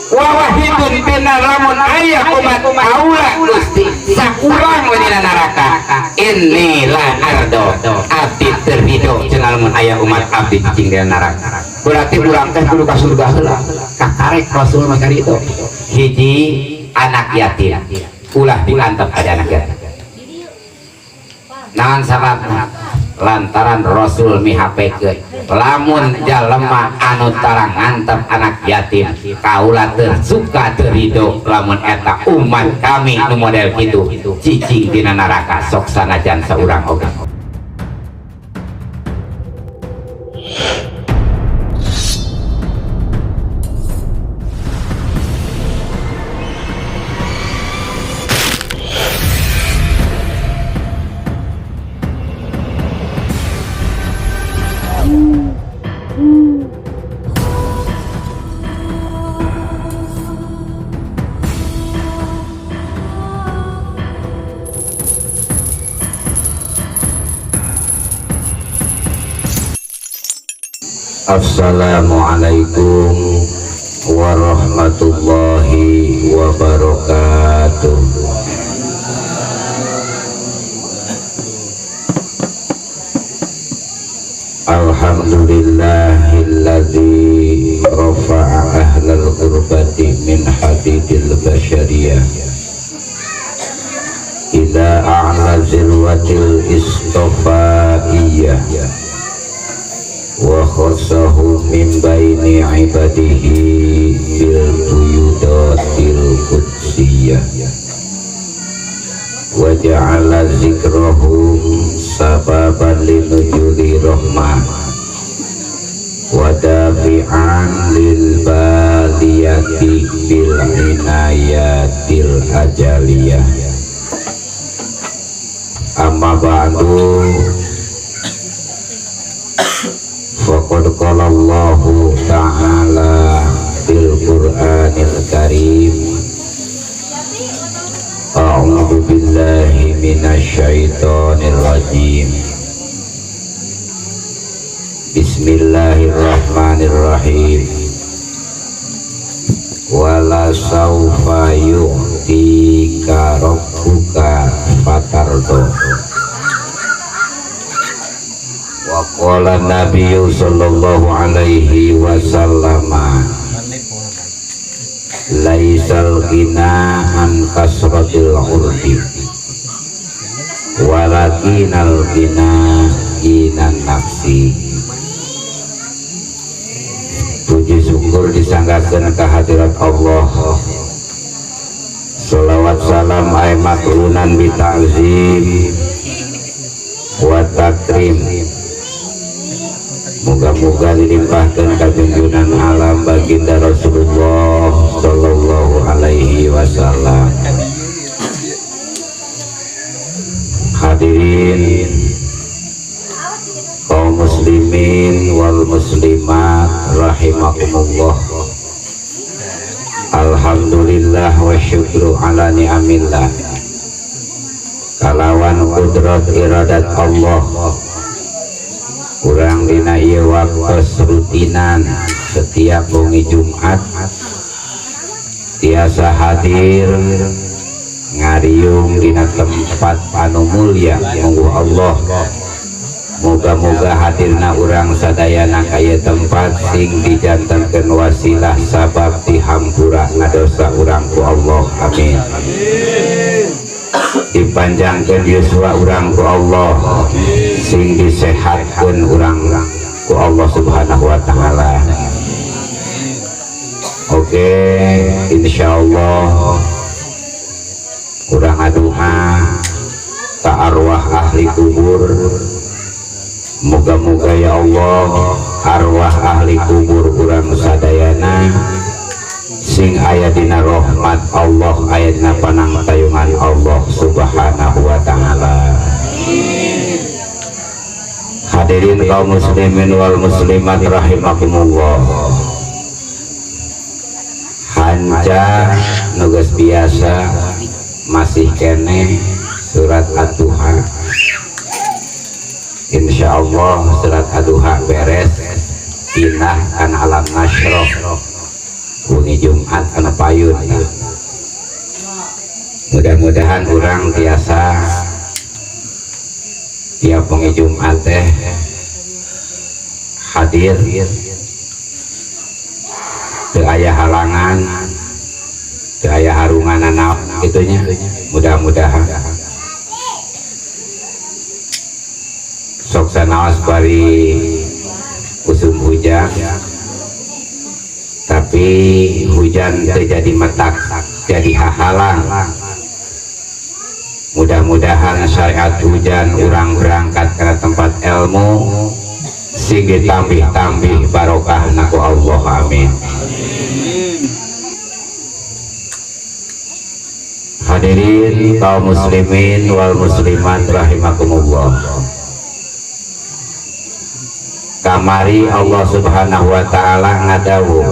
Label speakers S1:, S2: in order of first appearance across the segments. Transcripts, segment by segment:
S1: wa wahidun bina lamun aya umat aula Gusti sakurang dina neraka inni la ardo abdi terido cenah lamun aya umat abdi cicing dina neraka berarti urang teh kudu ka surga heula kakarek Rasul mah itu hiji anak yatim ulah diantep ada anak yatim naon sababna lantaran Rasul mihapekeun lamun jalema anu tarang ngantep anak yatim kaula teu suka teu ridho lamun eta umat kami nu model kitu cicing dina neraka sok sanajan saurang oge. Assalamualaikum warahmatullahi wabarakatuh. Alhamdulillahilladzi rafa'a ahlal qurbati min hadidil basyariyah ila a'la zirwatil istofaiyah wa khassahu min baini ibadihi bil buyudatil qudsiyah wa ja'ala zikrahum sababan linujuli rahmah wa dafi'an lil baliyati bil inayatil ajaliyah. Amma ba'du, faqad qala Allahu ta'ala fil Qur'anil Karim, a'udzu billahi minasy syaithanir rajim. Bismillahirrahmanirrahim. Wala saufa yu'tika rabbuka fatardo. Wa qala nabiyyu sallallahu alaihi wasallam, laisal ghina an kasratil urdi walakinal ghina ginan nafsi. Puji syukur disanggakeun ka hadirat Allah, sholawat salam ay makrunan bi ta'zim wa takrim. Moga-moga dilimpahkan ka junjungan alam baginda Rasulullah sallallahu alaihi wasallam. Hadirin kaum muslimin wal muslimat rahimakumullah. Alhamdulillah wa syukru ala ni'amillah. Kalawan kudrat iradat Allah, kurang dina ieu waktos rutinan setiap bengi Jumat tiasa hadir ngariung dina tempat anu mulia mungguh Allah. Moga-moga hadirna urang sadayana kaya tempat sing dijantankeun wasilah sabab dihampura ngadosa urang ku Allah. Amin. Dipanjangkeun yuswa urang ku Allah, sing disehatkeun urang ku Allah subhanahu wa ta'ala. Oke, insyaallah urang aduha ka arwah ahli kubur. Moga-moga ya Allah arwah ahli kubur urang sadayana sing aya dina rahmat Allah, aya dina panangtayungan Allah subhanahu wa ta'ala. Hadirin kaum muslimin wal muslimat rahimakumullah. Hanca nugas biasa masih kene surat Ad-Duha. Insyaallah surat Ad-Duha beres pindah kan alam nasroh wengi Jumat anu payun. Mudah-mudahan orang biasa tiap wengi Jumat teh hadir teu aya halangan, teu aya harungan anak gitunya. Mudah-mudahan sok sanaos bari usum hujan, tapi hujan terjadi metak jadi hahalang. Mudah-mudahan syariat hujan orang berangkat ke tempat ilmu sing ditambih-tambih barokah naku Allah, amin. Hadirin kaum muslimin wal muslimat rahimakumullah. Kamari Allah subhanahu wa ta'ala ngadawu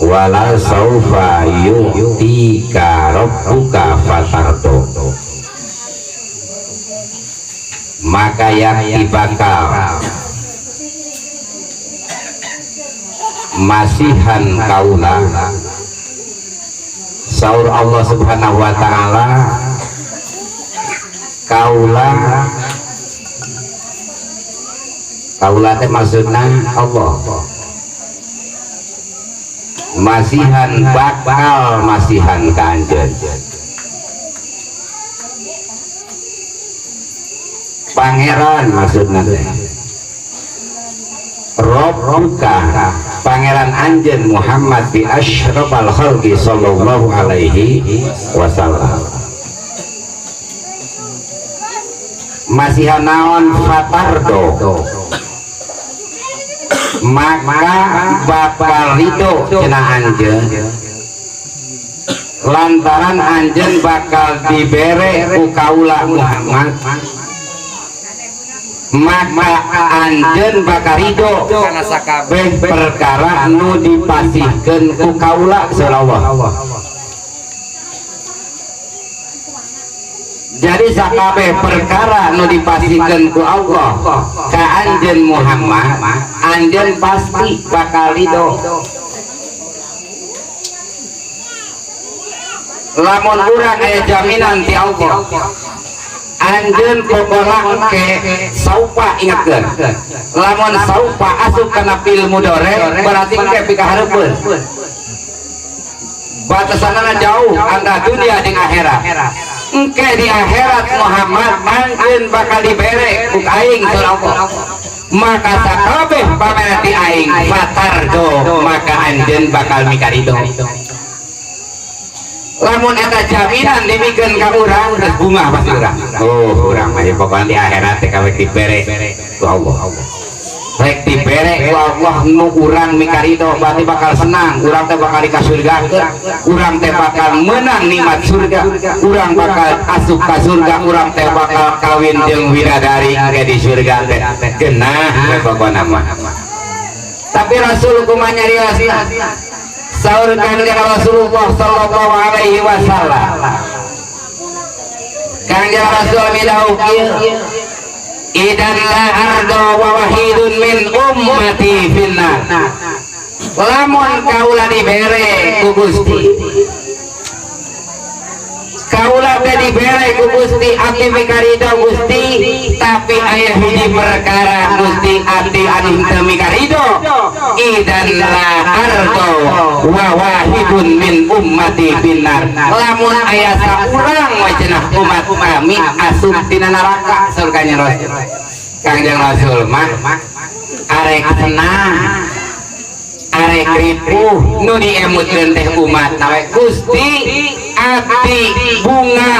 S1: wala saufa yu'tika rabbuka fatardo, maka yakti bakal masihan kaula. Saur Allah subhanahu wa ta'ala, kaula teh maksudna Allah, masihan bakal masihan ka anjeun. Pangeran maksudna teh Rabbuka, pangeran anjeun Muhammad bi asyrafal khalqi sallallahu alaihi wasallam. Masihan naon fatardo, maka bakal ridho cenah anjeun lantaran anjeun bakal dibere ku kaula Muhammad, maka anjeun bakal ridho kana sakabeh perkara nu dipasihkeun ku kaula sallallahu. Jadi sakabeh perkara nu dipasihkeun ku Allah ka anjeun Muhammad, anjeun pasti bakal ridho. Lamun urang aya jaminan ti Allah, anjeun pokona ke saupa ingatkeun. Lamun saupa asup kana fil mudhari berarti ke pikahareupeun. Batasanana jauh antara dunia jeung akhirat. Engke di akhirat Muhammad anjeun bakal dibere ku aing sallallahu, maka sakabeh pamere ti aing fatardo, maka anjeun bakal mikaridho. Lamun eta jaminan dimikeun ka urang geus bungah pasti urang. Oh, urang mah pokona di akhirat teh kawet dibere ku Allah. Rek dibere ku Allah nu urang mikaridho berarti bakal senang, urang teh bakal dikasurgakeun, urang teh bakal menang nikmat surga, urang bakal asup ka surga, urang teh bakal kawin jeung widadari ke di surga teh geunah pokona mah. Tapi Rasul kumaha nyariosna saur kanjeng Rasulullah sallallahu alaihi wasallam, kanjeng Rasul midau kieu idan la ardo wa wahidun min ummati finnar, lamun kaula dibere ku Gusti, kaula teh dibere ku Gusti abdi mikaridho Gusti, tapi aya hiji perkara Gusti abdi anu teu mikaridho, idan la ardo wa wahidun min ummati finnar, lamun aya saurang wacenah umat kami asup tina neraka. Surganya Rasul, kanjeng Rasul mah arek senang, arek ripuh nu diemutkeun teh umat nawe Gusti abdi bunga,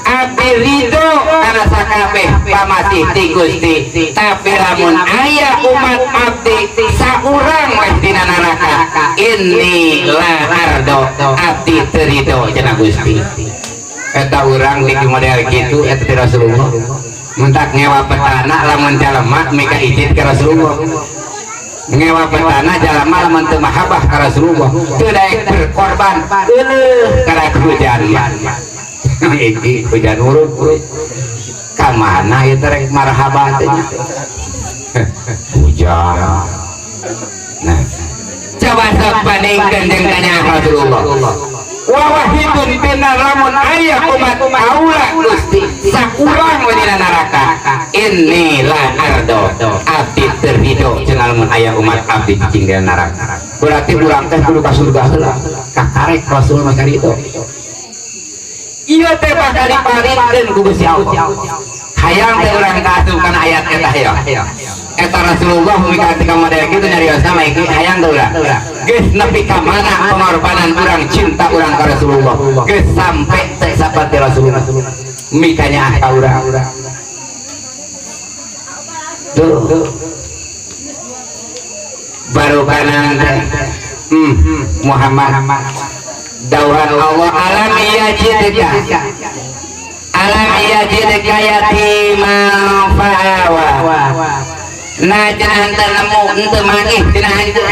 S1: abdi ridho kana sakabeh pamasih ti Gusti, tapi lamun aya umat abdi saurang weh dina neraka, inni la ardo, abdi teu ridho cenah Gusti. Eta urang di model kitu eta ti Rasulullah mentak ngewa petana lamun jalema mika ijin ka Rasulullah, ngewa petana jalema lamun teu mahabah ka Rasulullah, teu daek berkorban euleuh kana hujan iki hujan urut ka mana ieu teh rek marhabah teh hujan Nah, coba sok bandingkeun jeung kanjeng Rasulullah. Wawahidun pina lamun aya umat aula Gusti sakurang we dina neraka. Inilah ardo abdi terhido cenah lamun aya umat abdi cicing dina neraka. Berarti urang teh kudu ka surga heula. Kakarek Rasul mah kitu. Ieu teh bakal diparingkeun ku Gusti Allah. Hayang teh urang kaasup kana ayat eta ya. Eta Rasulullah ketika model gitu nyariosna mah iki hayang teh urang. Geus nepi ka mana pengorbanan urang cinta urang ka Rasulullah. Geus sampe teh saperti Rasulullah. Mikanya ka urang. Tuh. Baru kanan Muhammad dawuhan Allah alam yajidka yatiman fa'awa. Nah jangan nemu ente mangih tina hantu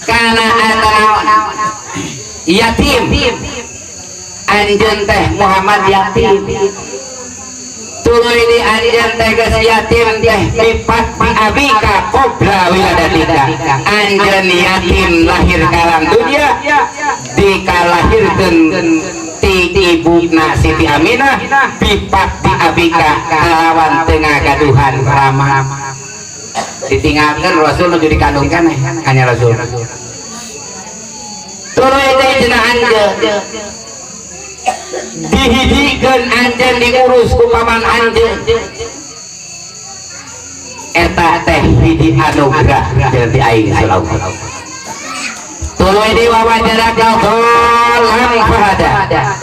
S1: kana ana yatim anjeun teh Muhammad yatim tuluy di anjeun teh geus yatim teh lipat abika qabla wiladatika anjeun yatim lahir ka alam dunya dikalahirkeun ti ibuna Siti Aminah pipat di abika kalawan tengah gaduhan ramah ditinggalkan Rasul nu dikandungkan hanya Rasul tuluy teh cenah anjeun dihijikeun anjeun diurus ku paman anjeun eta teh hiji anugerah jeung ti aing sallallahu tuluy di wawancara kaulan fahada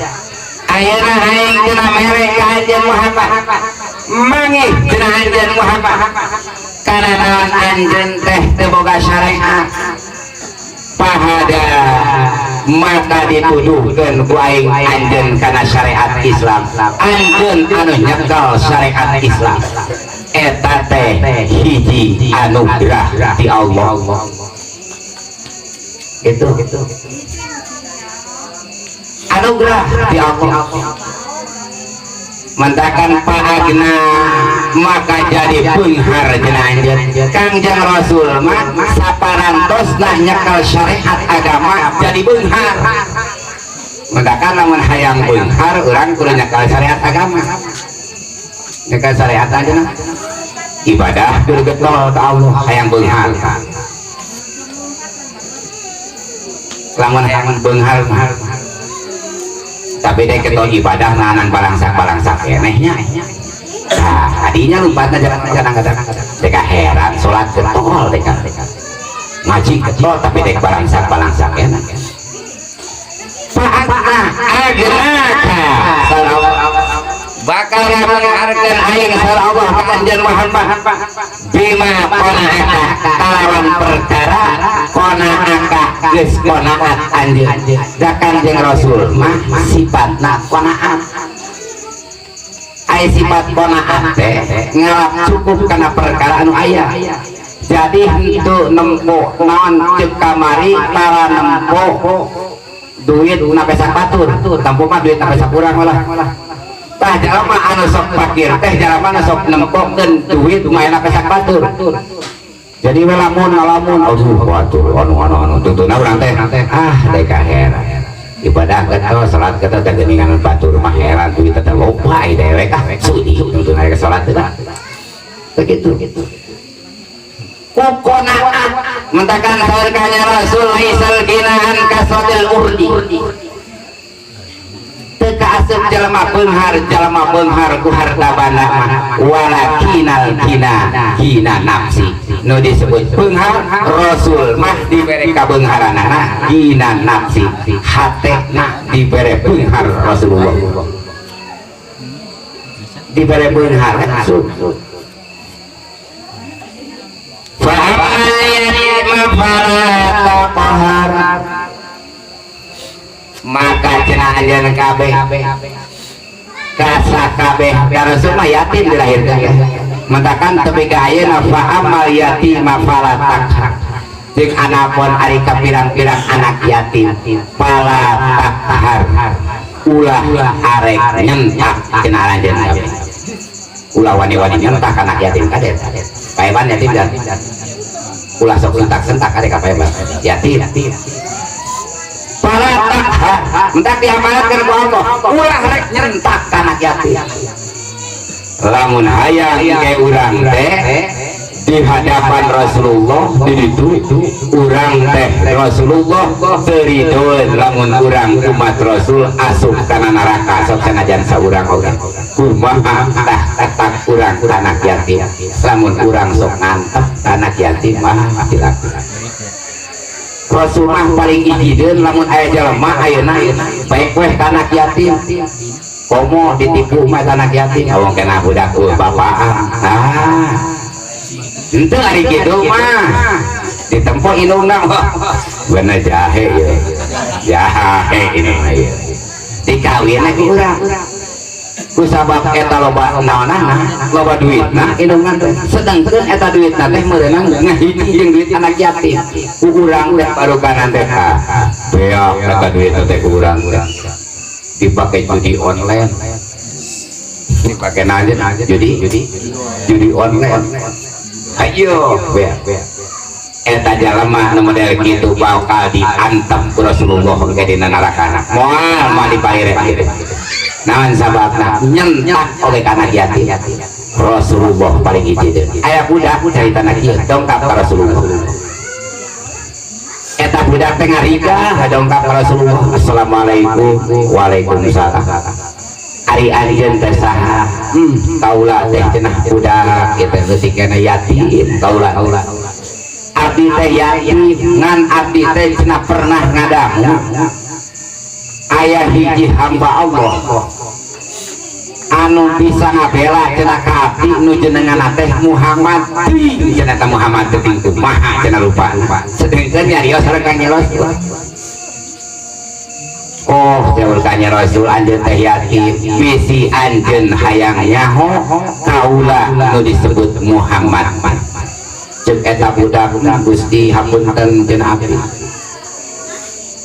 S1: ayeuna aing cenah mere ka anjeun Muhammad mangih cenah anjeun Muhammad kana naon anjeun teh teu boga syariat fahada maka dituduhkeun ku aing anjeun kana syariat Islam anjeun anu nyekel syariat Islam eta teh hiji anugerah ti Allah gitu anugerah di Allah mentakan paagna maka jadi beunghar cenah anjeun Kangjeng Rasul mah saparantosna nyekel syariat agama jadi beunghar mentakan lamun hayang beunghar urang kudu nyekel syariat agama nyekel syariat aja ibadah kudu getol ka Allah hayang beunghar lamun hayang beunghar tapi dek ketol ibadah nanan balangsak kenehnya nah adinya lumpatna jalan dek heran salat getol dek ngaji getol tapi dek balangsak keneh paatna agnaka bakal mengharkeun aing sallallahu kanjeng Muhammad bima qanaaka kalawan perkara qanaaka geus qanaat anjeun da Kanjeng Rasul mah sifatna qanaat aya sifat qanaat teh ngalap cukup kana perkara anu aya jadi henteu nempo naon ceuk kamari tara nempo duit nape sabatur tampo mah duit nape sakurang lah tah jalma anu sok fakir teh jalma anu sok nempokeun duit lumayan apa sak batur jadi lamun aduh batur anu tuntuna urang teh dek heran ibadah getol salat getol teh geuningan batur mah heran duit teh loba ai dewek sudi tuntuna ke salat teh begitu kukonaat mentakan saurkanya Rasul isal ginahan kasodil urdi teka asup jalma beunghar ku harta bana mah walakinal hina nafsi nu disebut beunghar Rasul mah dibere ka beungharanana hina nafsi hatena dibere beunghar Rasulullah dibere beunghar Rasul fa amayani mafarat maka cenah anjeun kabeh kasa kabeh Rasul mah yatim dilahirkan mentakan tepi ka ayeuna fa amal yatim falatak jeung anapun ari ka pirang-pirang anak yatim falatak ulah arek nyentak cenah anjeun kabeh ulah wani-wani nyentak anak yatim kadet kaeban yatim dan ulah sok sentak ada kapan bang yatim para tak entak diamanatkan ku Allah ulah rek nyentak anak yatim lamun hayang ke urang teh di hadapan Rasulullah itu urang teh Rasulullah teridoen lamun urang umat Rasul asup kana neraka sok sanajan saurang orang kumaha tah tak urang anak yatim lamun urang sok ngantep anak yatim mah dilakukan Rasul mah paling ijideun lamun aya jelema ayeuna baik weh anak yatim komo ditipu mah anak yatim awong kena budak bapaan ente hari gitu mah ditempo indungna bener jahe ya jahe ini mah ya dikawin lagi urang ku sabab eta loba naonana loba duitna indungan sedangkeun eta duitna teh meureunang ngahiji jeung duit anak yatim ku urang teh barukanan teh beak eta duitna teh ku urang dipakai judi online dipakai aja judi online ayo eta jalema nu model kitu bakal diantem ku Rasulullah ke dina neraka moal mah dipalire naon sababna nyentak oleh kana yatim Rasulullah paling hiji aya budak caritana kieu dongkap ka Rasulullah eta budak teh ngariga dongkap ka Rasulullah assalamualaikum waalaikumsalam ari anjeun teh saha kaula teh cenah budak kitu geus kana yatim kaula abdi teh yatim ngan abdi teh cenah pernah ngadamu aya hiji hamba Allah anu bisa ngabela cenah ka abdi nu jenenganna teh Muhammad cenah teh Muhammad teh kumaha cenah lupa sedengkeun nyarios sareng ka nyelos oh jauh kanya Rasul anjeun teh yatim misi anjeun hayang nyaho kaula nu disebut Muhammad ceuk eta budak Gusti hapunten cenah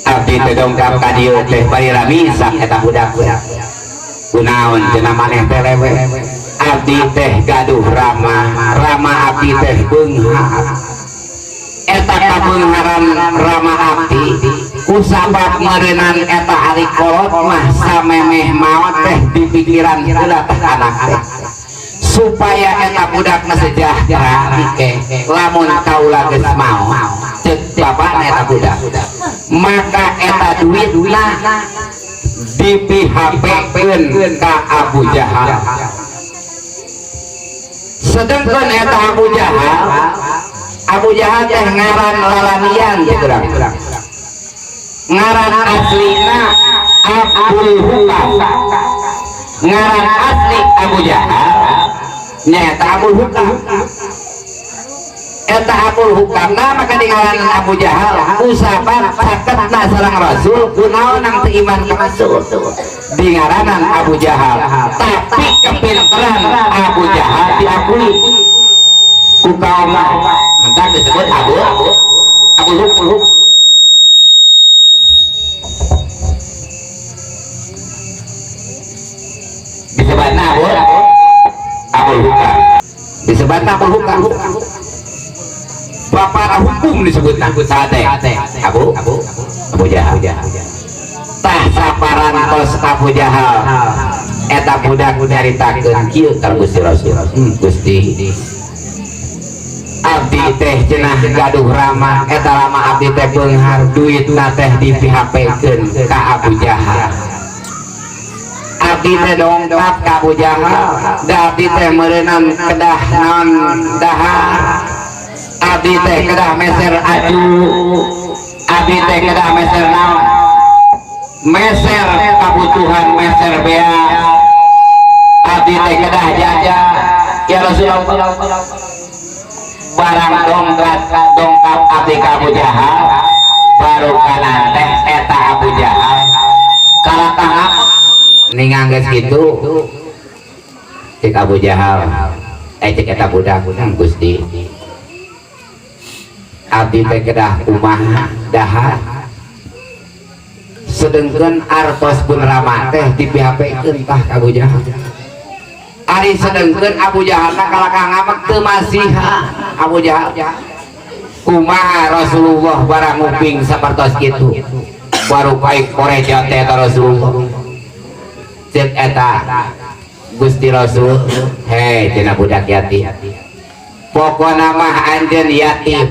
S1: abdi teh dongkap ka dieu teh bari ramisak eta budak kunaon cenah maneh teh lewe abdi teh gaduh rama abdi teh beunghar eta kabeungharan rama abdi kusabab meureunnan eta ari kolot mah samemeh maot teh di pikiran heula teh anak teh supaya eta budakna sejahtera dike lamun kaula geus mau ceuk bapana eta budak maka eta duitna dipihapekeun ka Abu Jahal sedengkeun eta Abu Jahal teh ngaran lalanian kurang ngaran aslina Abdul Hukam ngaran asli Abu Jahal nyata Abdul Hukam eta Abdul Hukam maka ngaran Abu Jahal usapan saketna sareng Rasul kunaon nang teu iman ka Rasul di ngaranan Abu Jahal tapi kepinteran Abu Jahal diakui ku kaum maka disebut Abu Hukam disebutna Abu Hukam disebutna Abu Hukam bapak hukum disebutna sate Abu Jahal tah saparan tos Abu Jahal eta budak nyaritakeun kieu ka Gusti Rasul Gusti abdi teh cenah gaduh rama eta rama abdi teh beunghar duitna teh dipihapekeun ka Abu Jahal abdi teh dongkap ka Abu Jahal da abdi teh meureunnan kedah naon dahar abdi teh kedah meser aju abdi teh kedah meser naon meser kebutuhan meser bea abdi teh kedah jajan ya Rasulullah barang dongkap abdi ka Abu Jahal baru kana teh eta Abu Jahal kalatah ningang geus kitu cek Abu Jahal cek eta budak Gusti abdi teh kedah kumaha dahar sedengkeun artos pun rama teh dipihapekeun tah ka Abu Jahal ari sedengkeun Abu Jahal kalaka ngamek teu masiha Abu Jahal kumaha Rasulullah barang nguping sapertos kitu baru baik koreja teh Rasulullah cek eta Gusti Rasul hei cenah budak yatim pokona mah anjeun yatim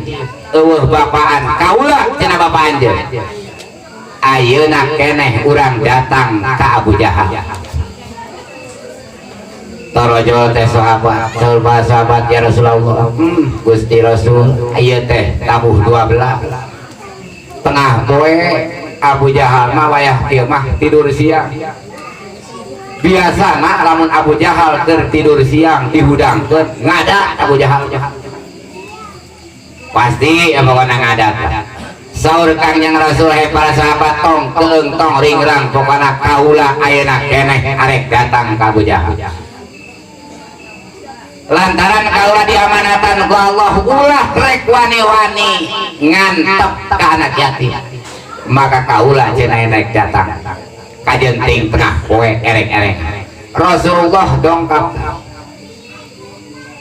S1: eueuh bapaan kaula cenah bapak anjeun ayeuna keneh urang datang ka Abu Jahal torojo teh sahabat sahabat ya Rasulullah Gusti Rasul ayeuna teh tabuh 12 tengah poe Abu Jahal mah wayah kieu mah tidur siang biasa nak lamun Abu Jahal keur tidur siang dihudangkeun ngada Abu Jahal pasti bawana ngadat saur Kangjeng Rasul he para sahabat tong keung tong ringrang pokona kaula ayeuna keneh arek datang ka Abu Jahal lantaran kaula diamanatan ku Allah ulah rek wani-wani ngantep ka anak yatim maka kaula cenah naik datang kajenting tengah poe erek-erek Rasulullah dongkap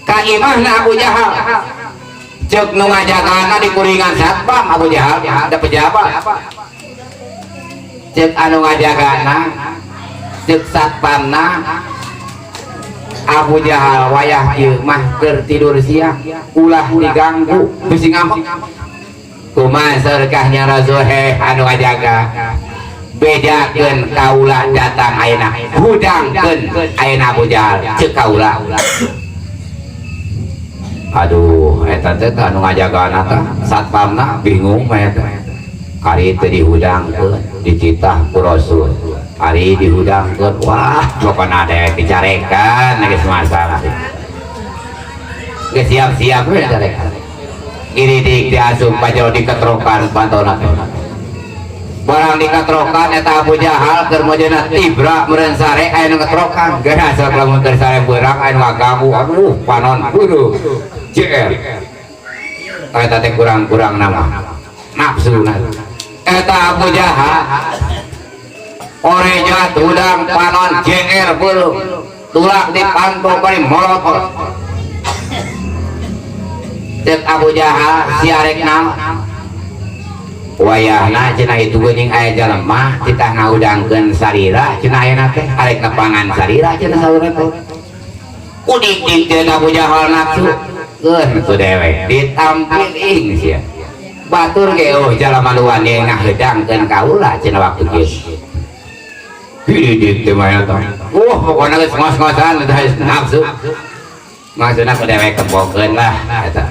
S1: ka imahna Abu Jahal cek nu ngajagana di kuringan satpam Abu Jahal ada pejabat cek anu ngajagana cek satpamna Abu Jahal wayah kieu mah keur tidur siang ulah diganggu bisi ngambek kumaha sarkahnya Rasul he anu ngajaga bedakeun kaula datang ayeuna hudangkeun ayeuna Abu Jahal ceuk kaula aduh eta teh anu ngajagana teh satpamna bingung mah eta kari teu dihudangkeun dicitah ku Rasul hari dihudangkeun wah pokona ada dicarekan geus masalah geus siap-siap we carekan iridik diasup pajau diketrokan pantona barang diketrokan eta Abu Jahal keur mojona tibra meureun sare aya nu ketrokan geus asal lamun keur sare beurang aya nu ngagamu aduh panon kudu JR eta teh kurang-kurang nama nafsuna eta Abu Jahal oreja tudang panon JR beuleuh tulak dipantau bari molotov cek Abu Jahal si arek naon wayahna cenah itu geuning aya jelema kita ngaudangkeun sarira cenah ayeuna teh arek nepangan sarira cenah saurna teh udik-dik teh Abu Jahal nafsu geun tu dewek ditampiling sia batur ge oh jelema luan ye ngaheudangkeun kaula cenah waktu kieu hidik teh mah eta pokona geus ngos-ngosan nafsu maksudna ku dewek kebogeun lah eta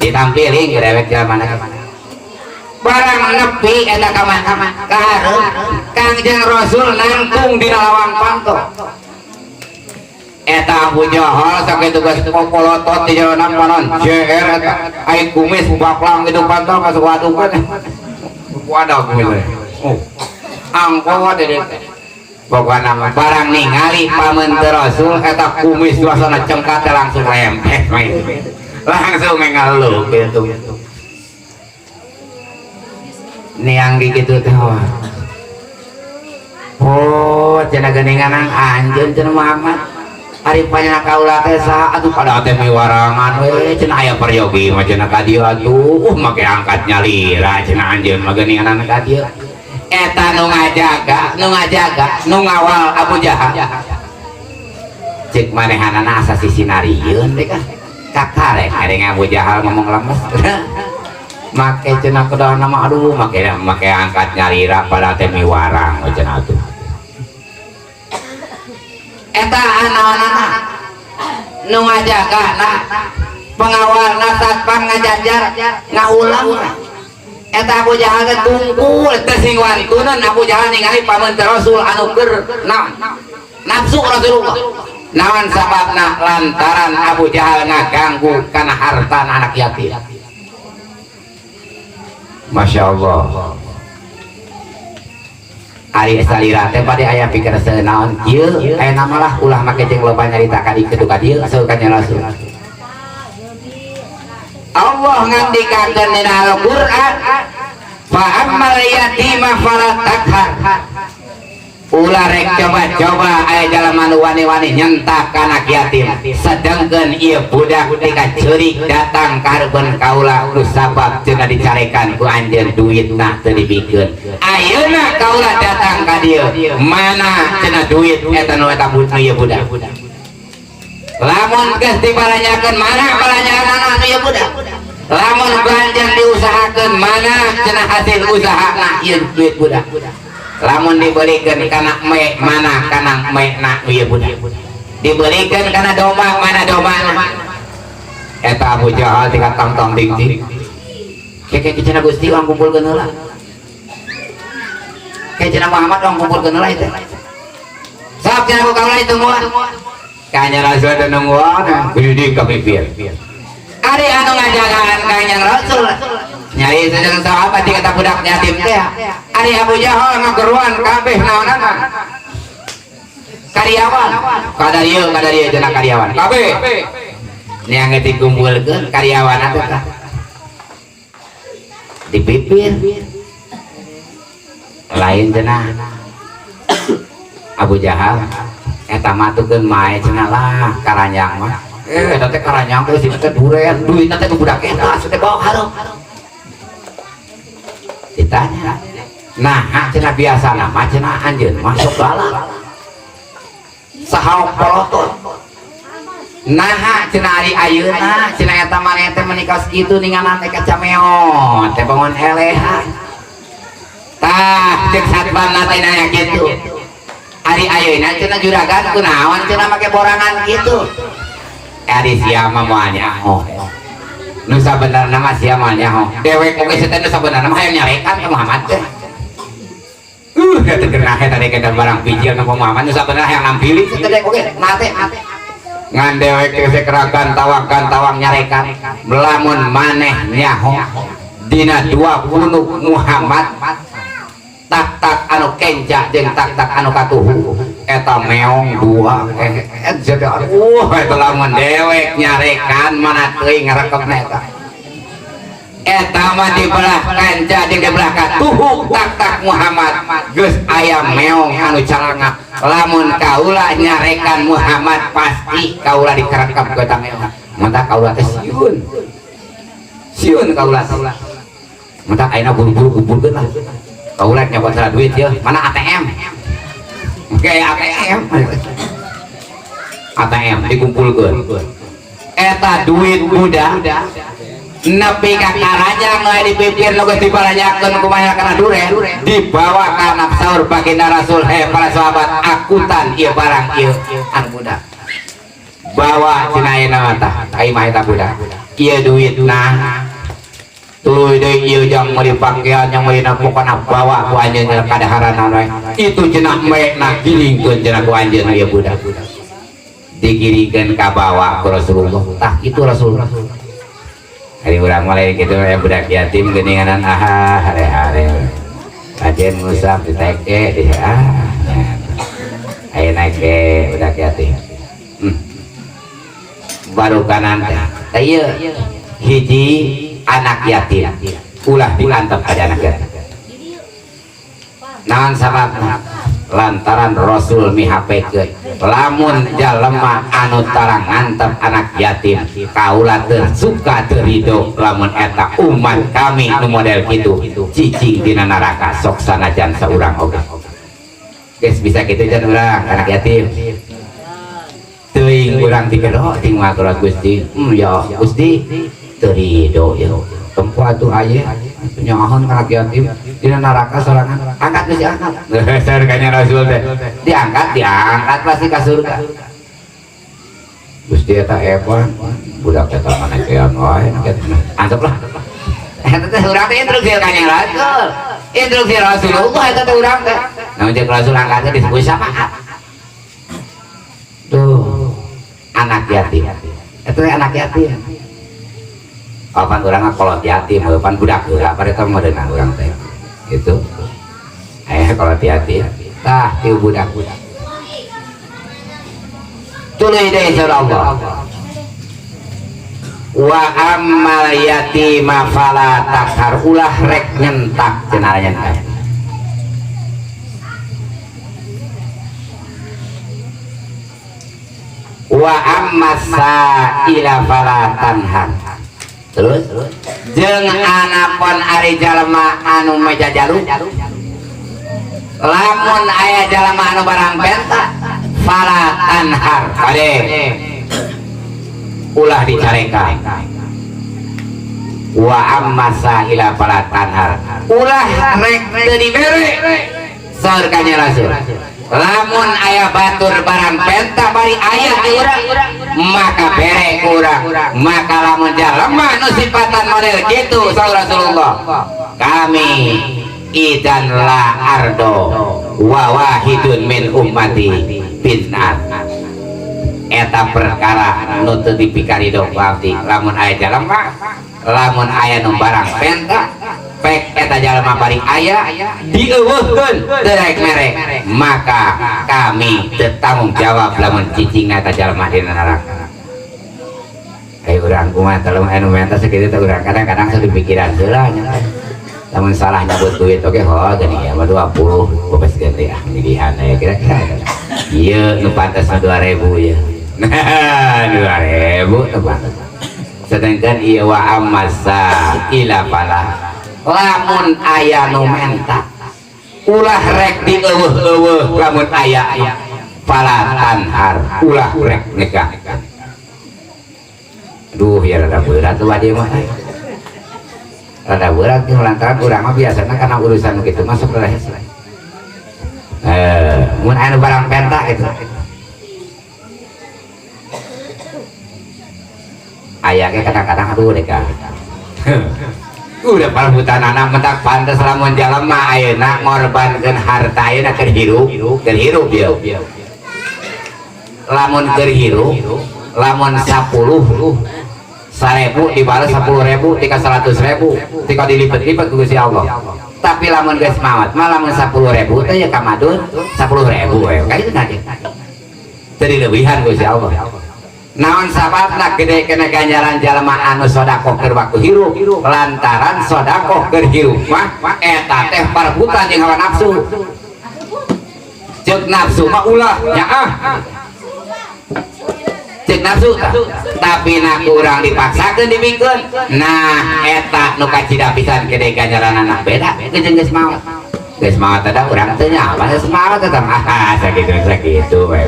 S1: ditampiling ke dewek jelema barang nepi eta kaman kahareup Kangjeng Rasul nangtung dina lawang panto eta Abu Jahal sakitu geus popolotot di jalanan panon JR eta ai kumis baklang kitu panto ka suwadukeun wadah kumis angko deui pokona mah barang ningali pamen teu Rasul eta kumis suasana cengkat langsung lempeh langsung mengaluh kitu niang gitu teh oh cenah geuningan anjeun cenah Muhammad ari panjana kaula teh saha atuh pada teh miwarangan we cenah aya peryogi mah cenah ka dieu atuh make angkat nyalira cenah anjeun mah geuningan ka dieu eta nu ngajaga nu ngawal Abu Jahal cek manehanana asa sisinarieun teh kan kakarek areng Abu Jahal ngomong lemes make cenah kedah nama aduh make angkat nyarira pada teh miwarang cenah atuh eta anaonana nu ngajagana pengawalna satpam ngajajar ngaulang eta Abu Jahal teh tungkul teh sing wantunan Abu Jahal ningali pamen Rasul anu keur nafsu Rasulullah naon sababna lantaran Abu Jahal ngaganggu kana hartana anak yatim Masya Allah ari salira teh bade aya pikir senaon ieu aya namalah ulah make jeung loba nyarita ka dieu ka dieu asal kanya Rasul Allah ngandikakeun dina Al-Qur'an fa ammal yatima fala takhar ulah rek coba-coba aya jalaman wani-wani nyentak anak yatim sedangkan ieu budak tika ceurik datang ka hareupeun kaula ku sabab cenah dicarekan ku anjeun duitna teu dibikeun ayeuna kaula datang ka dieu mana cenah duit eta nu eta ieu budak lamun geus dibaranyakeun mana baranyakeun ieu budak lamun belanjang diusahakeun mana cenah hasil usahana ieu duit budak lamun diberikan kana me mana kana me na ieu budak diberikan kana domba mana domana eta Abu Jahal tingkat tong ding ding keke cenah Gusti urang kumpulkeun heula keke cenah Muhammad urang kumpulkeun heula itu sok cenah ku kaula itu moal kanya Rasul teh nungguan gede kapipir ari anu ngajagaan kanjeng Rasul nyari sedang sahabat di kata budak yatim teh ari Abu Jahal ngageruan kabeh naonana karyawan kadarieu cenah karyawan kabeh nya geus dikumpulkeun karyawan teh tah dipipir lain cenah Abu Jahal eta matukeun mae cenah lah karanjang mah eta teh karanjang teh sing teh duren duitna teh budak eta teh bawa hareum ditanya nah cenah biasa nama cenah anjeun masuk bala sahaok polotot nah cenah ari ayeuna cenah eta maneh teh menikah kitu ninganan teh kacameon teh bangun elehan tah ceuk satpamna teh nanya kitu ari ayeuna cenah juragan kunaon cenah make borangan kitu ari siapa moal nyaho nu sabenerna mah sia moal nyaho dewek oge teh nu sabenerna mah hayang nyarekan ka Muhammad teh eta geunah eta dek barang pijil ka Muhammad nu sabenerna hayang nampili teh dek oge nate ngan dewek teh keragan tawang nyarekan melamun maneh nyaho dina 20 Muhammad tak anu kenca jeung tak anu katuhu eta meong dua jadi eta lamun dewek nyarekan mana teuing ngarekepna eta mah di belah kenca jeung di belah katuhu tak Muhammad geus aya meong anu calangak lamun kaula nyarekan Muhammad pasti kaula dikerekep ku eta meong mantap kaula teh siun kaula mantap ayeuna buru-buru kumpulkeun lah kaula nyabot salah duit ya mana ATM kayak ATM dikumpulkeun eta duit budak nepi ka karanjang nu dipipir nu geus dibaranyakeun kumaha kana duren dibawa ka anak saur baginda Rasul para sahabat akutan ieu barang ieu anu budak bawa cenah ayeuna tah ai mah eta budak ieu duitna tuluy deui ieu jang meuli pakaian yang meuli pokona bawa ku anjeun kadaharan we itu cenah mekna gilingkeun cenah ku anjeun ieu budak digiringkeun ka bawa ku Rasulullah tah itu Rasulullah ari urang mulai kitu aya budak yatim geuninganan hare-hare ajen musab diteke ayeuna ke budak yatim baru kanan teh ieu hiji anak yatim ulah diantep pada anak yatim naon sababna lantaran Rasul mihapekeun lamun jalema anu tarang ngantep anak yatim kaula teu suka teu ridho lamun eta umat kami nu model kitu cicing dina neraka sok sanajan saurang oge geus bisa kitu jan urang anak yatim teuing urang dikedo ting matur Gusti ya Gusti terido ya tempat tuh aja nyahan anak yatim dina neraka sorangan angkat geus angkat dasar kanya Rasul teh diangkat pasti ka surga Gusti eta epan budak eta mana kean wae anteplah eta teh urang teh instruksi kanya Rasul instruksi Rasulullah eta teh urang teh namun jeung Rasul angkat disebut syafaat tuh anak yatim eta anak yatim kapan orang kolot yatim, kapan budak heula pareta modeuna urang teh. Gitu. Kolot yatim. Tah tiu budak-budak. Tuluy deui insyaallah. Wa ammal yatima fala takhar ulah rek nyentak cenah nyentak. wa ammasa ila fala tanhar. Terus jeung anapun ari jalma anu meja jaluk lamun aya jalma anu barang penta fala tanhar kade ulah dicarekan wa ammasa ila fala tanhar ulah rek teu dibere saur kanya Rasul lamun aya batur barang penta bari aya di urang maka bere urang maka lamun jalma nu sifatan model kitu saur Rasulullah kami idan la ardo wa wahidun min ummati binar eta perkara nu teu dipikari dong abdi lamun aya jalma lamun aya nu barang penta pek eta jalma bari aya dieuweuhkeun teu rek merek maka kami teu tanggung jawab lamun cicing eta jalma dina neraka. Ayo urang kumaha teh lamun anu menta sakitu teh urang kadang-kadang sok dipikiran heula nya lamun salah nyabut duit oge ho geuning ya 20 bebas gede ah milihan aya kira-kira ieu nu pantes 2000 ya nah 2000 teu pantes sedangkan ieu wa ammasa ila fala lamun aya nu menta ulah rek dieuweuh-euweuh lamun aya fala tanhar ulah rek negah. Duh ya rada berat tuh dia mah rada berat nih lantaran urang mah biasanya karena urusan gitu masuk ke leher mun aya barang penta itu ayahnya kadang-kadang aduh deka udah palabutan anak mentak pantes lamun jalema ayeuna ngorbankeun harta ayeuna keur hirup dia lamun keur hirup lamun 10.000 dibalas 10.000 tika 100.000 tika dilipat-lipat ku Gusti Allah tapi lamun geus maot mah lamun 10.000 teh ya kamadun 10.000 we ka itu tadi teu lebihan Gusti Allah naon sababna gede kena ganjaran jalma anu sedekah keur waktu hirup lantaran sedekah keur hirup mah eta teh parebutan jeung hawa nafsu ceuk nafsu mah ulah nyaah cek nafsu tapi nak kurang dipaksakan dibikeun nah eta nu kacida pisan gede ganjaran anak beda jeung geus maot ada urang teh nya apa geus maot tetep sakitu we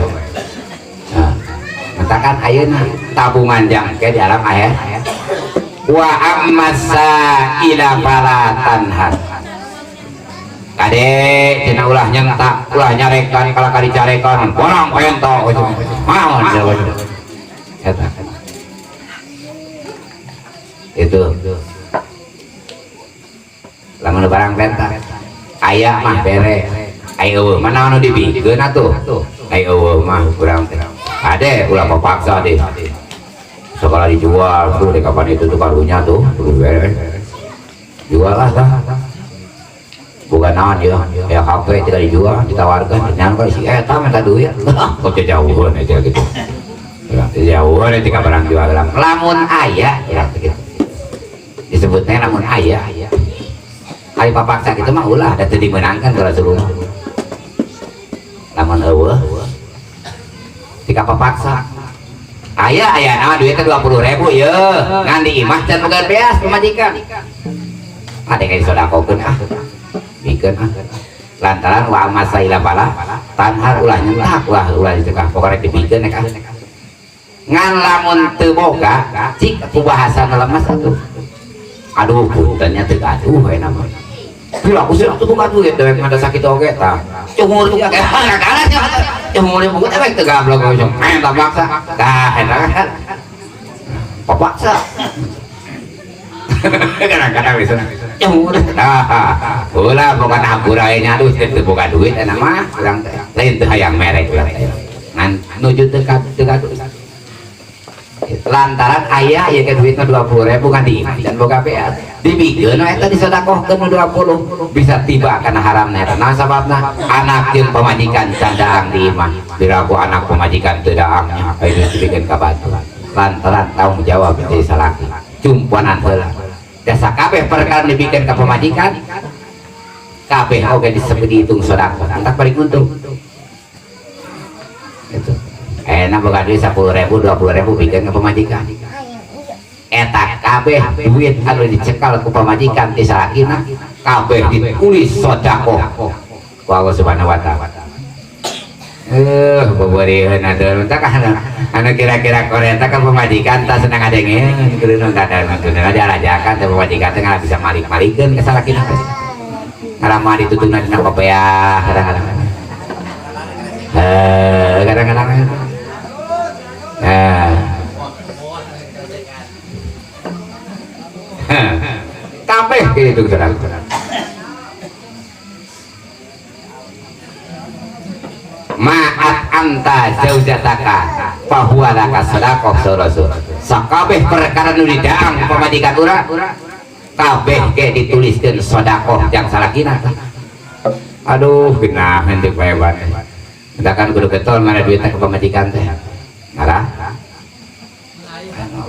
S1: mentakan ayeuna tabungan jang ke dalam ayat wa ammasa ila fala tanhar kade cenah ulah nyentak ulah nyarekan kala kali carekan borang pento maon eta itu lamun barang penta aya mah bere aya eueuh mana anu dibikeun atuh aya eueuh mah urang teh ade ulah papaksa deh sekolah dijual tuh di kapan itu tuh karunya tuh bere jual lah tah bukan naon ya HP tidak dijual ditawarkan nyan kok si eta minta duit kok jauhan aja gitu jauhan ketika barang jual lamun aya ya gitu disebutnya lamun aya kali papaksa gitu mah ulah ada teu dimenangkan kalau suruh lamun eueuh ketika papaksa aya nama duitnya 20.000 ya ngan diimah can boga beas pemajikan ada kayak disodakokeun bikin lantaran wa amasa ila fala tanhar ulah nyentak ulah dicegah pokoknya dibikin ngan lamun teu boga cik ku bahasa lemas atuh aduh puntennya teu gaduh we nama bila aku sih teu boga duit dewek mah sakit oge tah cumur juga kana cumur buku dewek teu gablok we eta paksa tah eta kan papaksa kadang-kadang bisa cumur ulah bukan hampura nya aduh teu boga duit eta mah urang teh lain teu hayang merek urang teh ngan nuju teu gaduh lantaran ayah ya ke duitnya 20.000 kan diimah dan boga beas dibikeun eta disodakohkeun 20 bisa tiba kana haramna eta nah sababna anak jeung pamajikan candaang diimah biraku anak pamajikan teu daangnya aya dibikeun ka batu lantaran tanggung jawab jadi salaki cumpuanan heula da sakabeh perkara dibikeun ka pamajikan kabeh oge disebut dihitung sedekah entak bari untung itu enak bukan duit 10.000 20.000 bikin ke pemajikan eta kabeh duit anu dicekal ku pamajikan ti salakina kabeh ditulis sedekah ku Allah Subhanahu wa taala. Boboriheun adeun tah anu kira-kira koreta ka pamajikan tah senang adengeun kudu dadang kudu diarajakan teh pamajikan teh bisa malik-malikeun ka salakina teh. Ngaramah ditutuna dina kopeah kadang-kadang. Kadang-kadang. Kabeh gitu saudara. Ma'at anta zaujataka fahuwa laka sadaqah rasul. Sakabeh perkara nu didaang pamajikan urang kabeh ge dituliskeun sedekah jang salakina. Aduh genah henteu hebat. Kita kan kudu getol mana duitnya ke pemajikan teh. Nara.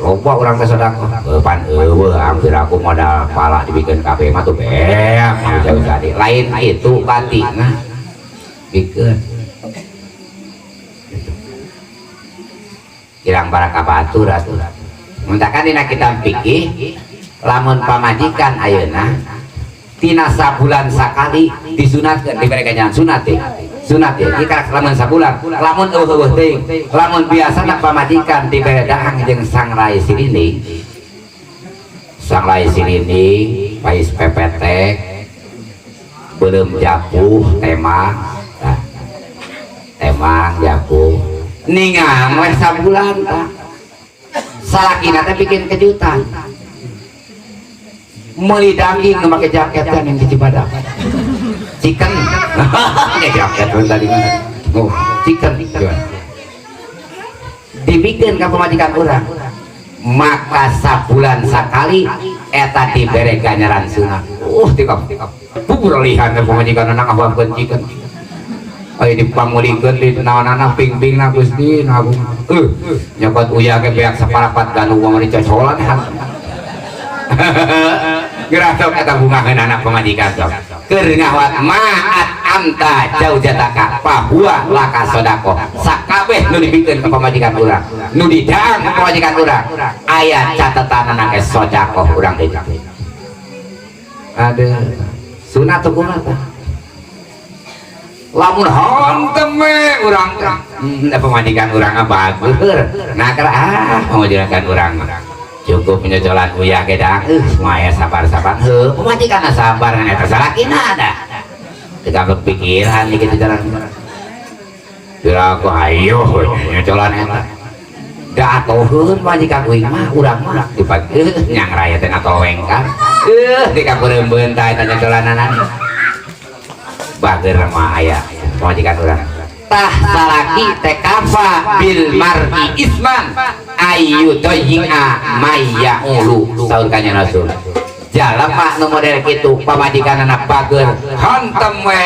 S1: Loba urang teh sedekah. Pan eueuh hampir aku modal pala dibikin kabeh mah tuh beak jauh tadi. Lain itu katina. Bikeun. Kirang baraka batur atuh. Muntakan dina kitab fikih lamun pamajikan ayeuna tina sabulan sakali disunatkeun dibere kanjang sunat teh. Sunat ya, jika lamun sabulan, lamun eueuh teuing, lamun biasana pamajikan dibere daang jeung sangrai silinding. Sangrai silinding, pais pepetek, beuleum japuh, temang, temang japuh. Ningang we sabulan tah. Salakina teh bikin kejutan. Meuli daging nu make jaketan yang di Cibadak. Chicken. Ini jaket tadi mana? Oh, chicken. Dibikin ka pamajikan urang. Maka sabulan sakali eta dibere ganjaran sunat. Tikap. Bubur lihan pamajikan anak abamkeun chicken. Ai dipamulikeun di naon-naon ping-pingna Gusti nagung. Nyokot uyah ge beak saparapat ganu mah dicocolan. Gerasok eta bungaheun anak pamajikan sok. Keur ngawat ma'at anta zaujataka fahuwa laka sadaqah. Sakabeh nu dipikeun ka pamajikan urang, nu didaang ka pamajikan urang, aya catetanana ge sedekah urang teh. Aduh, sunat hukumna teh. Lamun hontem we urang teh. Pamajikan urang bagus. Nah kara pamajikan urang cukup menyocolan uyah ke dang semuanya sabar-sabar pemajikan sabar kan eta salakina ada kita kepikiran nih kita jalan kira aku ayo nyocolan eta da atoheun pemajikan uing mah urang mah dipake nyang raya teh atoleng kan tika beureumeun tah eta nyocolanana bager mah aya pemajikan urang tah salaki teh kafa bil mar'i isman ayu doyinga maya ulu saur kanjeng Rasul jalema nu model kitu pamajikan anak bager hantem we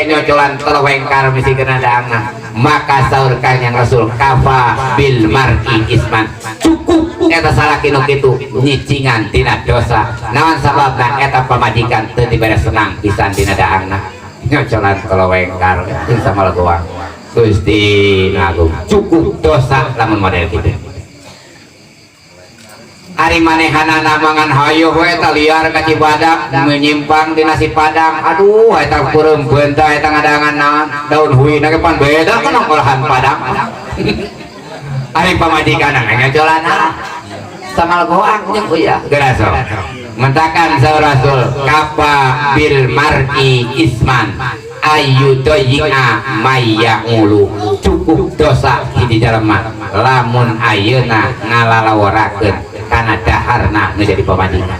S1: nyocolan telewengkar misikeun daangna maka saur kanjeng Rasul kafa bil mar'i isman cukup eta salaki nu kitu nyicingan tina dosa naon sababna eta pamajikan teu dibere senang pisan dina daangna nyocolan telewengkar jeung samalegoang Gusti Agung cukup dosa lamun model kitu. Ari manehanana mangan hayuh we eta liar ka Cibadak menyimpang dina si Padang. Aduh eta kureum beunta eta ngadangan naon daun huina ge pan beda kan olahan Padang. Ari pamajikanna ngacolanna samalgoang jeung uyah geraso. Mentakan saur Rasul kafa bil mar'i isman ayu doyinga maya ulu cukup dosa hiji jalema lamun ayeuna ngalalaworakeun kana daharna nu jadi pamajikan.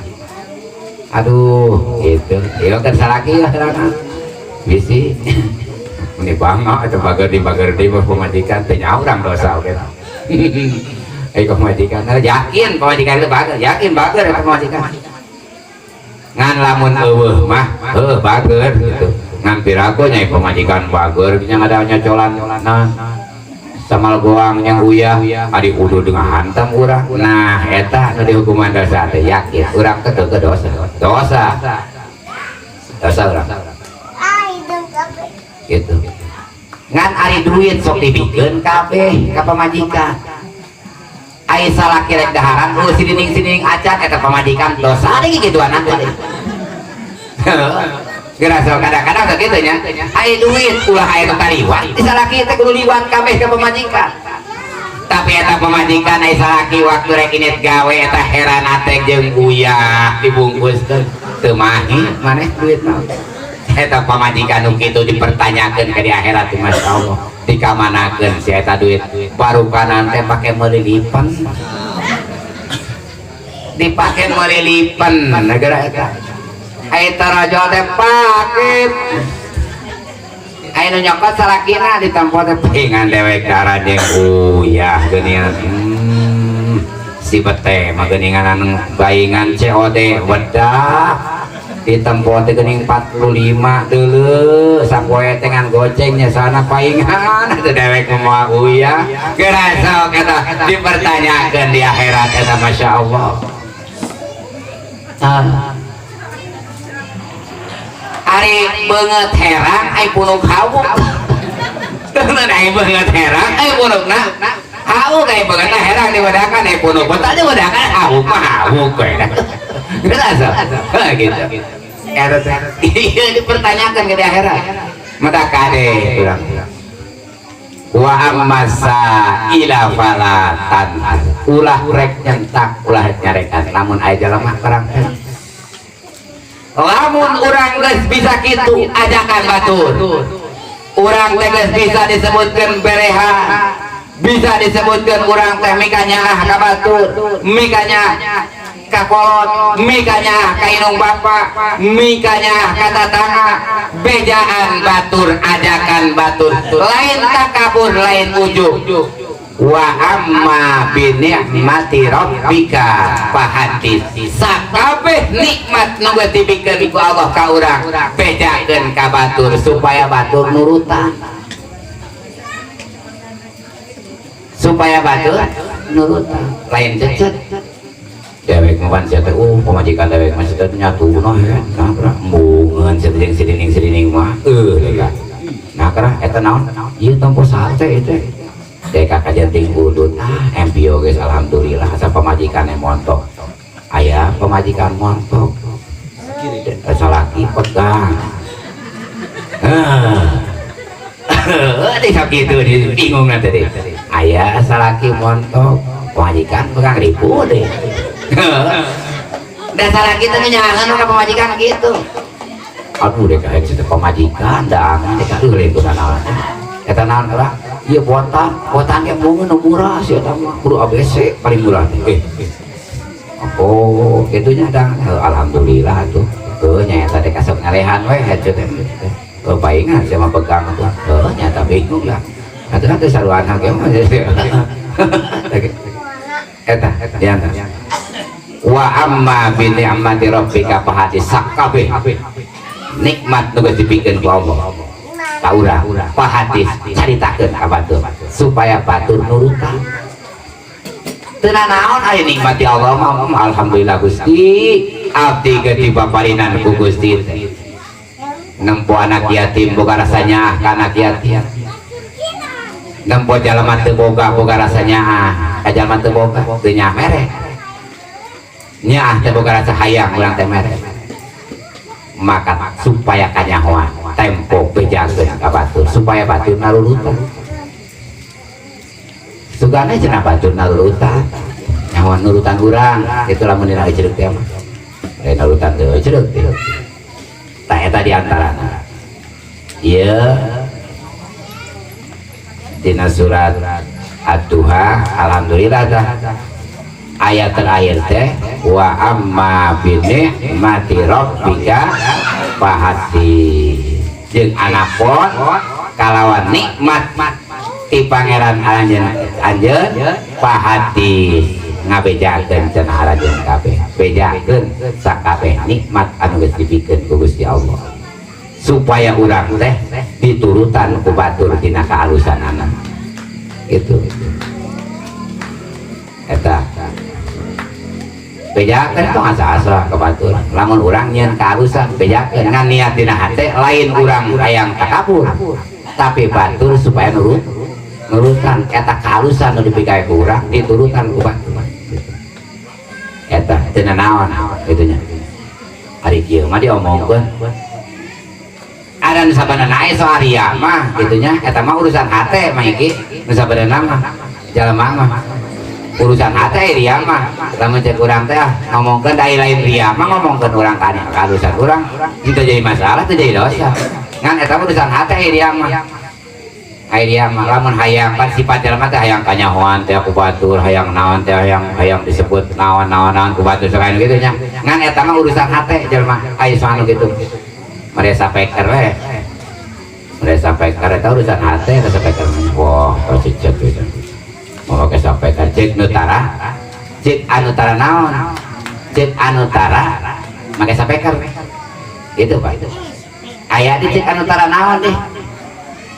S1: Aduh gitu ieu keur salaki lah terana bisi meni bangga eta bager di pamajikan teh nya urang dosa oge pamajikan yakin pamajikan itu bager yakin bager eta pamajikan ngan lamun eueuh mah bager gitu ngampir aku nyai pemajikan bager nya ada nyocolan samalgoang yang uyah adi uduh dengan hantam urang nah eta nu dihukuman dosa teh yakin urang teh teu dosa urang gitu ngan ari duit sok dibikeun kabeh ka pamajikan. Ai salaki rek daharan sidining acan eta pamajikan dosa deui kitu anak teh. Geura sok kadang-kadang kitu nya. Ai duit ulah aya nu taliwat di salaki teh kudu liwat kabeh ka pamajikan. Tapi eta pamajikan ai salaki waktu rek init gawe eta heran teh jeung uyah dibungkus teu mahi maneh duit mah. Eta pamajikan nu kitu dipertanyakeun ka di akhirat Masya Allah dikamanakeun si eta duit baru kanan teh pake melilipan dipake melilipan negara eta eta raja teh pake aya nu nyokot salakina ditampo teh pengan dewek darah jeung uyah geuningan si bete mah geuningan anu baingan COD wedah ditempo teh geuning 45 deuleu sapoe teh ngan gocengnya sana paingan teh dewek moal uyah geura sok eta dipertanyakeun di akhirat eta Masya Allah. Ari beungeut herang ai punuk hawu tenan ai beungeut herang ai punukna hawu kayak beungeut herang diwadakan ai punuk tadi wadakan hawu mah hawu we geura sok gitu. Iya dipertanyakan ke di akhirat mata kade kurang wa ammasa ila falatan ulah rek nyentak ulah nyarekan lamun aya jalema perang lamun urang geus bisa kitu ajakan batur urang teh geus bisa disebutkeun bereha bisa disebutkeun urang teh mikanya ka batur mikanya kakolot mikanya kainung bapak mikanya kata tangga bejaan batur ajakan batur lain takabur lain ujub wa amma bi ni'mati rabbika fahadits sakabeh nikmat nu geus dibikeun ku Allah ka urang bejakeun ka batur supaya batur nurutan lain cecet dewek mapan sia teh pamajikan dewek mah sia teh nyatu noh ya nah bungeun sidining mah nah karena eta naon ieu tempo sate itu deka kajenting udut empio geus alhamdulillah asa pamajikan montok aya pamajikan montok salaki pegang desa kitu bingung nanti deh aya salaki montok pamajikan pegang ribu deh dasar lagi tuh nyangan orang pemajikan gitu aduh deh kayak situ pemajikan dangan deh aduh itu nanawan eta naon kala ieu botan ge bungeun nu murah sia eta mah kudu ABC paling murah oh kitunya dang alhamdulillah tuh nyata teh kasep ngalehan we hece teh paingan sia mah pegang tuh nyata bingung lah atuh teh saruana ge mah eta diantar wa amma bi ni'mati rabbika fahadits sakabeh nikmat nu geus dipikeun ku Allah ka urang fahadits caritakeun ka batur supaya batur nurutan teu naon aya nikmati Allah mah alhamdulillah Gusti abdi ketiba parinan ku Gusti nempo anak yatim boga rasanya ka anak yatim nempo jalma teu boga rasanya ka jalma teu boga teu nya mere nya teh boga rasa hayang urang teh mere maka supaya kanyahoan tempo bejakeun ka batur supaya batur narurutan sugana cenah batur narurutan nyahoan nurutan urang itu lamun dina ceureuh teh mah lain narurutan teu ceureuh teh tah eta di antarana ieu dina surat Ad-Duha alhamdulillah dah ayat terakhir teh wa amma bi ni'mati rabbika fahadits jeung anapun kalawan nikmat ti pangeran anjeun fahadits ngabejakeun cenah arajeun kabeh bejakeun sakabeh nikmat anu geus dipikeun ku Gusti Allah supaya urang teh diturutan ku batur dina kaalusanana gitu eta bejakeun tong asa-asa ke batur lamun urang nyeun kaalusan bejakeun ngan niat dina hate lain urang hayang takabur tapi batur supaya nurutan eta kalusan nu dipikae ku urang diturutan ku batur eta teu naon gitunya ari kieu mah diomongkeun ada nu sabenerna so Arya mah gitunya eta mah urusan hate mah iki nu sabenerna mah jalema mah urusan hate dia mah lamun cek urang teh ngomongkeun da lain dia mah ngomongkeun urang kan kalusan urang itu jadi masalah teu jadi dosa ngan eta urusan hate dia mah dia mah lamun hayang pan sifat jalema teh hayang kanyahoan teh ku batur hayang naon teh hayang disebut naon-naonan ku batur sakain kitu nya ngan eta mah urusan hate jalema aya soal kitu mereka peker we mereka peker eta urusan hate mereka peker wah cicet gitu mau pakai sampaikan cek nutara cek anutara naon cek anutara pakai sampaikan itu pak itu ayah di cek anutara naon deh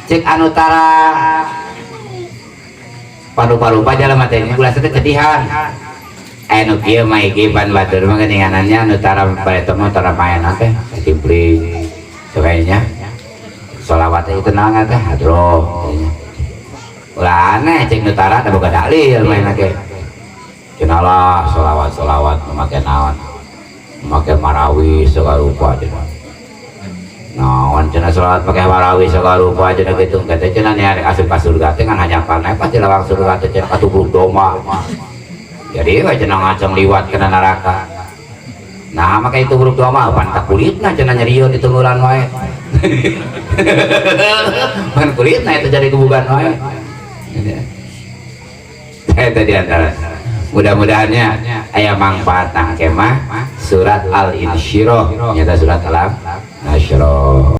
S1: cek anutara paru-paru jalan matanya gula sete kedihan anu kieu mah iki pan batur mah geuninganannya anutara pareto mah anutara main teh simpling sebagainya sholawat itu naon teh hadroh ulah aneh cek nutara ada buka dalil main lagi kenalah sholawat memakai naon memakai marawi segala rupa aja naon cina sholawat pakai marawi segala rupa aja gitu kata cina nih ada asup ke surga kan hanya karena pasti lawang surga tuh cina katubruk doma jadi cina ngaceng liwat kena neraka nah maka itu buruk doma pan kulitnya cina nyeriut itu ngulan wae pan kulitnya itu jadi kebukan wae itu diantara mudah-mudahannya ayah manfaat nang kemah surat Al-Insyirah nyata surat Al-Insyirah